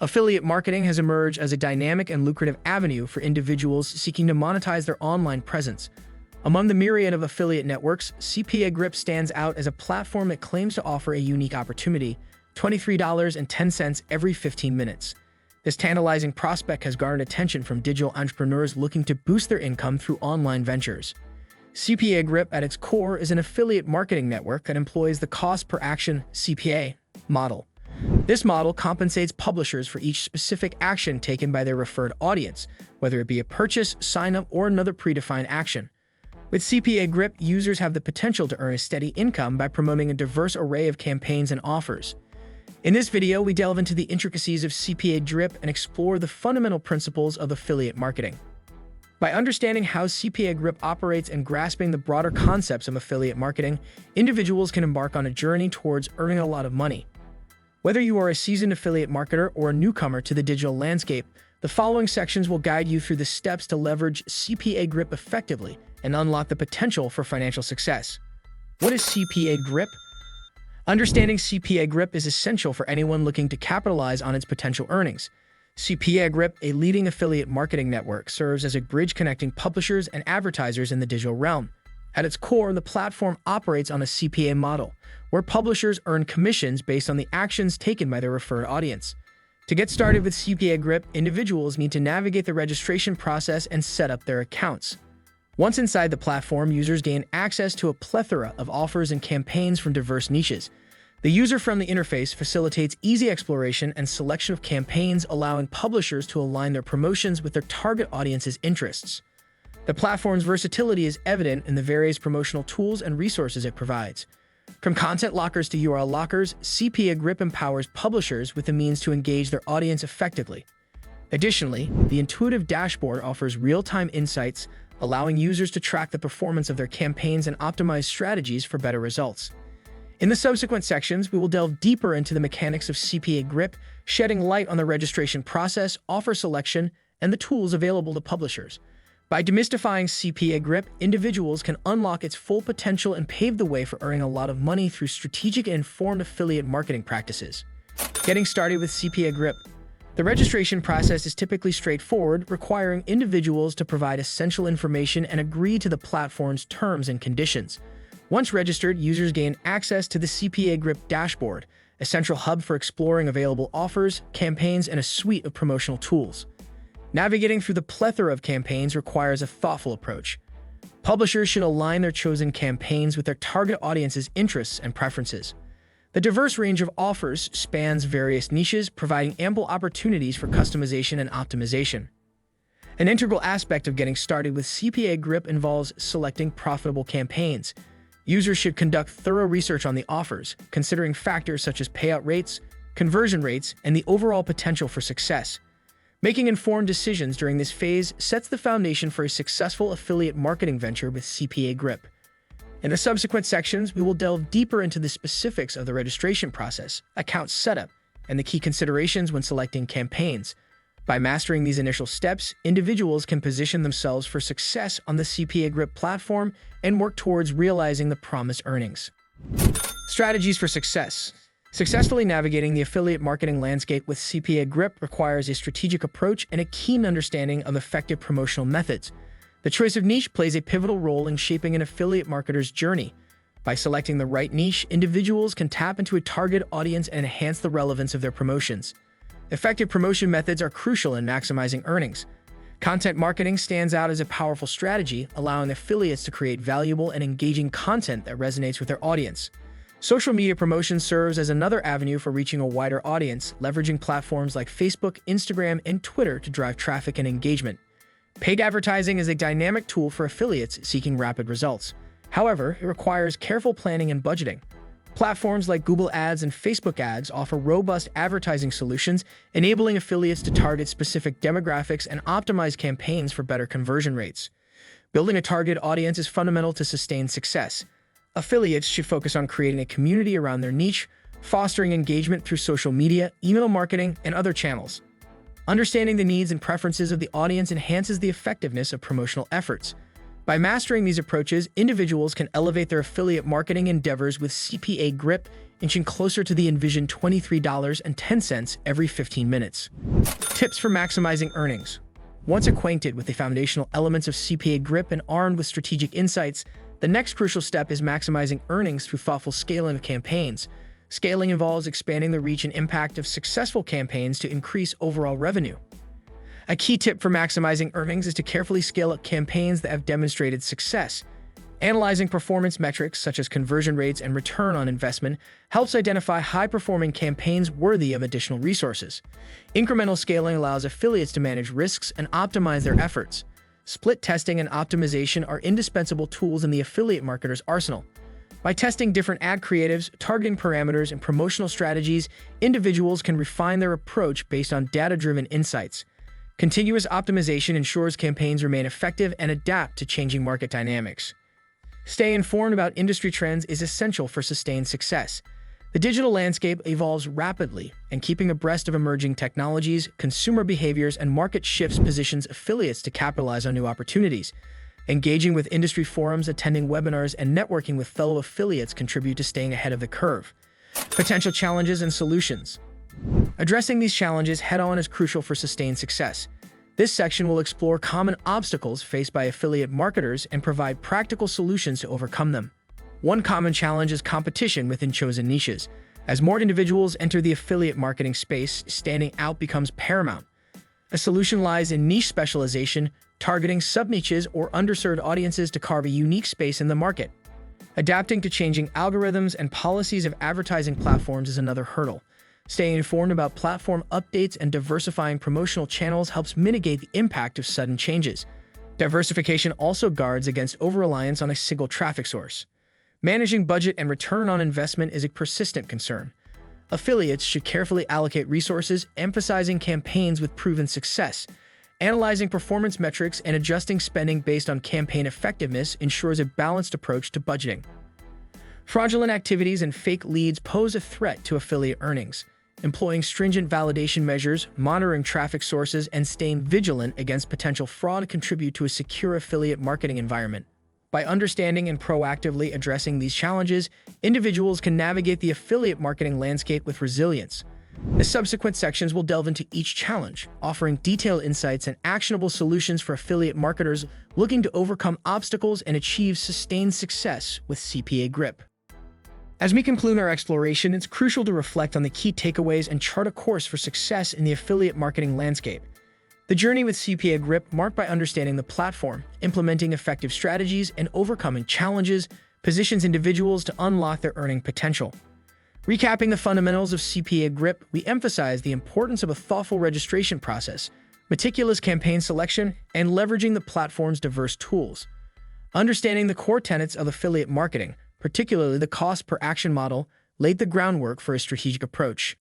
Affiliate marketing has emerged as a dynamic and lucrative avenue for individuals seeking to monetize their online presence. Among the myriad of affiliate networks, CPAGrip stands out as a platform that claims to offer a unique opportunity: $23.10 every 15 minutes. This tantalizing prospect has garnered attention from digital entrepreneurs looking to boost their income through online ventures. CPAGrip, at its core, is an affiliate marketing network that employs the cost per action (CPA) model. This model compensates publishers for each specific action taken by their referred audience, whether it be a purchase, sign-up, or another predefined action. With CPAGrip, users have the potential to earn a steady income by promoting a diverse array of campaigns and offers. In this video, we delve into the intricacies of CPAGrip and explore the fundamental principles of affiliate marketing. By understanding how CPAGrip operates and grasping the broader concepts of affiliate marketing, individuals can embark on a journey towards earning a lot of money. Whether you are a seasoned affiliate marketer or a newcomer to the digital landscape, the following sections will guide you through the steps to leverage CPAGrip effectively and unlock the potential for financial success. What is CPAGrip? Understanding CPAGrip is essential for anyone looking to capitalize on its potential earnings. CPAGrip, a leading affiliate marketing network, serves as a bridge connecting publishers and advertisers in the digital realm. At its core, the platform operates on a CPA model, where publishers earn commissions based on the actions taken by their referred audience. To get started with CPAGrip, individuals need to navigate the registration process and set up their accounts. Once inside the platform, users gain access to a plethora of offers and campaigns from diverse niches. The user-friendly interface facilitates easy exploration and selection of campaigns, allowing publishers to align their promotions with their target audience's interests. The platform's versatility is evident in the various promotional tools and resources it provides. From content lockers to URL lockers, CPAGrip empowers publishers with the means to engage their audience effectively. Additionally, the intuitive dashboard offers real-time insights, allowing users to track the performance of their campaigns and optimize strategies for better results. In the subsequent sections, we will delve deeper into the mechanics of CPAGrip, shedding light on the registration process, offer selection, and the tools available to publishers. By demystifying CPAGrip, individuals can unlock its full potential and pave the way for earning a lot of money through strategic and informed affiliate marketing practices. Getting started with CPAGrip. The registration process is typically straightforward, requiring individuals to provide essential information and agree to the platform's terms and conditions. Once registered, users gain access to the CPAGrip dashboard, a central hub for exploring available offers, campaigns, and a suite of promotional tools. Navigating through the plethora of campaigns requires a thoughtful approach. Publishers should align their chosen campaigns with their target audience's interests and preferences. The diverse range of offers spans various niches, providing ample opportunities for customization and optimization. An integral aspect of getting started with CPAGrip involves selecting profitable campaigns. Users should conduct thorough research on the offers, considering factors such as payout rates, conversion rates, and the overall potential for success. Making informed decisions during this phase sets the foundation for a successful affiliate marketing venture with CPAGrip. In the subsequent sections, we will delve deeper into the specifics of the registration process, account setup, and the key considerations when selecting campaigns. By mastering these initial steps, individuals can position themselves for success on the CPAGrip platform and work towards realizing the promised earnings. Strategies for success. Successfully navigating the affiliate marketing landscape with CPAGrip requires a strategic approach and a keen understanding of effective promotional methods. The choice of niche plays a pivotal role in shaping an affiliate marketer's journey. By selecting the right niche, individuals can tap into a target audience and enhance the relevance of their promotions. Effective promotion methods are crucial in maximizing earnings. Content marketing stands out as a powerful strategy, allowing affiliates to create valuable and engaging content that resonates with their audience. Social media promotion serves as another avenue for reaching a wider audience, leveraging platforms like Facebook, Instagram, and Twitter to drive traffic and engagement. Paid advertising is a dynamic tool for affiliates seeking rapid results. However, it requires careful planning and budgeting. Platforms like Google Ads and Facebook Ads offer robust advertising solutions, enabling affiliates to target specific demographics and optimize campaigns for better conversion rates. Building a target audience is fundamental to sustained success. Affiliates should focus on creating a community around their niche, fostering engagement through social media, email marketing, and other channels. Understanding the needs and preferences of the audience enhances the effectiveness of promotional efforts. By mastering these approaches, individuals can elevate their affiliate marketing endeavors with CPAGrip, inching closer to the envisioned $23.10 every 15 minutes. Tips for maximizing earnings. Once acquainted with the foundational elements of CPAGrip and armed with strategic insights, the next crucial step is maximizing earnings through thoughtful scaling of campaigns. Scaling involves expanding the reach and impact of successful campaigns to increase overall revenue. A key tip for maximizing earnings is to carefully scale up campaigns that have demonstrated success. Analyzing performance metrics such as conversion rates and return on investment helps identify high-performing campaigns worthy of additional resources. Incremental scaling allows affiliates to manage risks and optimize their efforts. Split testing and optimization are indispensable tools in the affiliate marketer's arsenal. By testing different ad creatives, targeting parameters, and promotional strategies, individuals can refine their approach based on data-driven insights. Continuous optimization ensures campaigns remain effective and adapt to changing market dynamics. Stay informed about industry trends is essential for sustained success. The digital landscape evolves rapidly, and keeping abreast of emerging technologies, consumer behaviors, and market shifts positions affiliates to capitalize on new opportunities. Engaging with industry forums, attending webinars, and networking with fellow affiliates contribute to staying ahead of the curve. Potential challenges and solutions. Addressing these challenges head-on is crucial for sustained success. This section will explore common obstacles faced by affiliate marketers and provide practical solutions to overcome them. One common challenge is competition within chosen niches. As more individuals enter the affiliate marketing space, standing out becomes paramount. A solution lies in niche specialization, targeting sub-niches or underserved audiences to carve a unique space in the market. Adapting to changing algorithms and policies of advertising platforms is another hurdle. Staying informed about platform updates and diversifying promotional channels helps mitigate the impact of sudden changes. Diversification also guards against over-reliance on a single traffic source. Managing budget and return on investment is a persistent concern. Affiliates should carefully allocate resources, emphasizing campaigns with proven success. Analyzing performance metrics and adjusting spending based on campaign effectiveness ensures a balanced approach to budgeting. Fraudulent activities and fake leads pose a threat to affiliate earnings. Employing stringent validation measures, monitoring traffic sources, and staying vigilant against potential fraud contribute to a secure affiliate marketing environment. By understanding and proactively addressing these challenges, individuals can navigate the affiliate marketing landscape with resilience. The subsequent sections will delve into each challenge, offering detailed insights and actionable solutions for affiliate marketers looking to overcome obstacles and achieve sustained success with CPAGrip. As we conclude our exploration, it's crucial to reflect on the key takeaways and chart a course for success in the affiliate marketing landscape. The journey with CPAGrip, marked by understanding the platform, implementing effective strategies, and overcoming challenges, positions individuals to unlock their earning potential. Recapping the fundamentals of CPAGrip, we emphasize the importance of a thoughtful registration process, meticulous campaign selection, and leveraging the platform's diverse tools. Understanding the core tenets of affiliate marketing, particularly the cost per action model, laid the groundwork for a strategic approach.